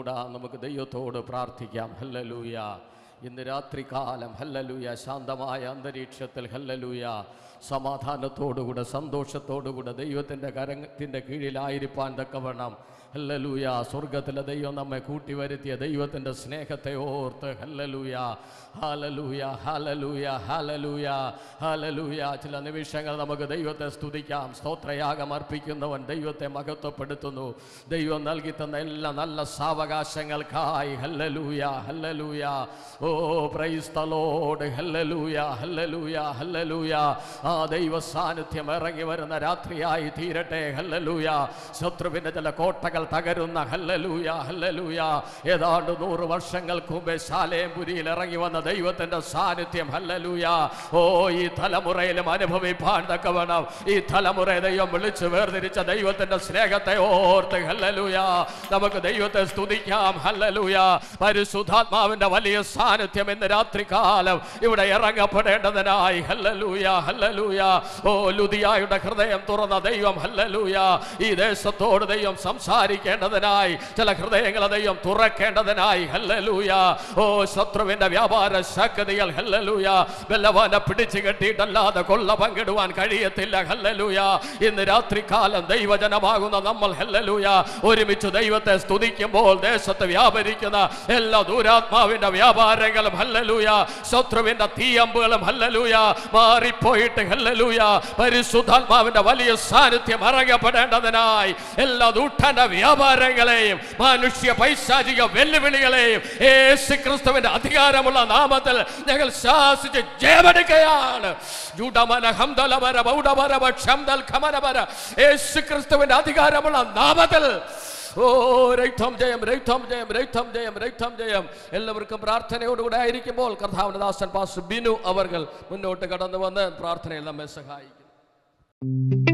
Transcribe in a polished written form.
കൂടാം. നമുക്ക് ദൈവത്തോട് പ്രാർത്ഥിക്കാം. ഹല്ലേലൂയ. ഇന്ന് രാത്രികാലം ഹല്ലേലൂയ ശാന്തമായ അന്തരീക്ഷത്തിൽ ഹല്ലേലൂയ സമാധാനത്തോടുകൂടെ സന്തോഷത്തോടുകൂടെ ദൈവത്തിൻ്റെ കരത്തിൻ്റെ കീഴിലായിരിക്കാൻ തക്കവണ്ണം ഹല്ലേലൂയ സ്വർഗത്തിലെ ദൈവം നമ്മെ കൂട്ടിവരുത്തിയ ദൈവത്തിൻ്റെ സ്നേഹത്തെ ഓർത്ത് hallelujah hallelujah hallelujah hallelujah hallelujah. ചില നിമിഷങ്ങൾ നമുക്ക് ദൈവത്തെ സ്തുതിക്കാം. സ്തോത്രയാഗം അർപ്പിക്കുന്നവൻ ദൈവത്തെ മഹത്വപ്പെടുത്തുന്നു. ദൈവം നൽകി തന്ന എല്ലാ നല്ല സാവകാശങ്ങൾക്കായി hallelujah hallelujah. Oh praise the lord. Hallelujah hallelujah hallelujah. ആ ദൈവ സാന്നിധ്യം ഇറങ്ങി വരുന്ന രാത്രിയായി തീരട്ടെ. ഹല്ലേലൂയ. ശത്രുവിൻ്റെ ചില കോട്ടകൾ തകരുന്ന ഹല്ലേലൂയ ഹല്ലേലൂയ. ഏതാണ്ട് 100 വർഷങ്ങൾക്ക് മുമ്പേ ശാലേംപുരിയിൽ ഇറങ്ങി വന്ന ദൈവത്തിന്റെ സാന്നിധ്യം ഹല്ലേലൂയ ഓ ഈ തലമുറയിലും അനുഭവിപ്പാൻ തക്കവണ്ണം ഈ തലമുറ ദൈവം വിളിച്ചു വേർതിരിച്ച ദൈവത്തിന്റെ സ്നേഹത്തെ ഓർത്ത് ഹല്ലേലൂയ നമുക്ക് ദൈവത്തെ സ്തുതിക്കാം. ഹല്ലേലൂയ. പരിശുദ്ധാത്മാവിന്റെ വലിയ സാന്നിധ്യം ഇന്ന് രാത്രികാലം ഇവിടെ ഇറങ്ങപ്പെടേണ്ടതിനായി ഹല്ലേലൂയ ഹല്ലേലൂയ. ഓ ലുദിയായുടെ ഹൃദയം തുറന്ന ദൈവം ഹല്ലേലൂയ ഈ ദേശത്തോട് ദൈവം സംസാരിക്കേണ്ടതിനായി ചില ഹൃദയങ്ങളെ ദൈവം തുറക്കേണ്ടതിനായി ഹല്ലേലൂയ. ഓ ശത്രുവിന്റെ വ്യാപാര ശക്തികൾ ഹല്ലേലൂയ ബലവാനെ പിടിച്ചു കെട്ടിയിട്ടല്ലാതെ കൊള്ള പങ്കിടുവാൻ കഴിയത്തില്ല. ഹല്ലേലൂയ. ഇന്ന് രാത്രികാലം ദൈവജനമാകുന്ന നമ്മൾ ഹല്ലേലൂയ ഒരുമിച്ച് ദൈവത്തെ സ്തുതിക്കുമ്പോൾ ദേശത്ത് വ്യാപരിക്കുന്ന എല്ലാ ദുരാത്മാവിന്റെ വ്യാപാരങ്ങളും ഹല്ലേലൂയ ശത്രുവിന്റെ തീയമ്പുകളും ഹല്ലേലൂയ മാറിപ്പോയിട്ട് ഹല്ലേലൂയ പരിശുദ്ധാത്മാവിന്റെ വലിയ സാന്നിധ്യം ഇറങ്ങപ്പെടേണ്ടതിനായി എല്ലാ ദുഷ്ടന്റെ വ്യാപാരങ്ങളെയും മനുഷ്യ പൈശാചിക വെല്ലുവിളികളെയും യേശു ക്രിസ്തുവിന്റെ അധികാരമുള്ള നാമത്തിൽ ഞങ്ങൾ ശാസിച്ച് ജയമെടുക്കുകയാണ്. യേശു ക്രിസ്തുവിന്റെ അധികാരമുള്ള നാമത്തിൽ ഓ രക്തം ജയം രക്തം ജയം രക്തം ജയം രക്തം ജയം. എല്ലാവർക്കും പ്രാർത്ഥനയോടുകൂടെ ആയിരിക്കുമ്പോൾ കർത്താവിന്റെ ദാസൻ പാസ്റ്റർ ബിനു അവർ മുന്നോട്ട് കടന്നു വന്ന് പ്രാർത്ഥനയിൽ നമ്മെ സഹായിക്കും.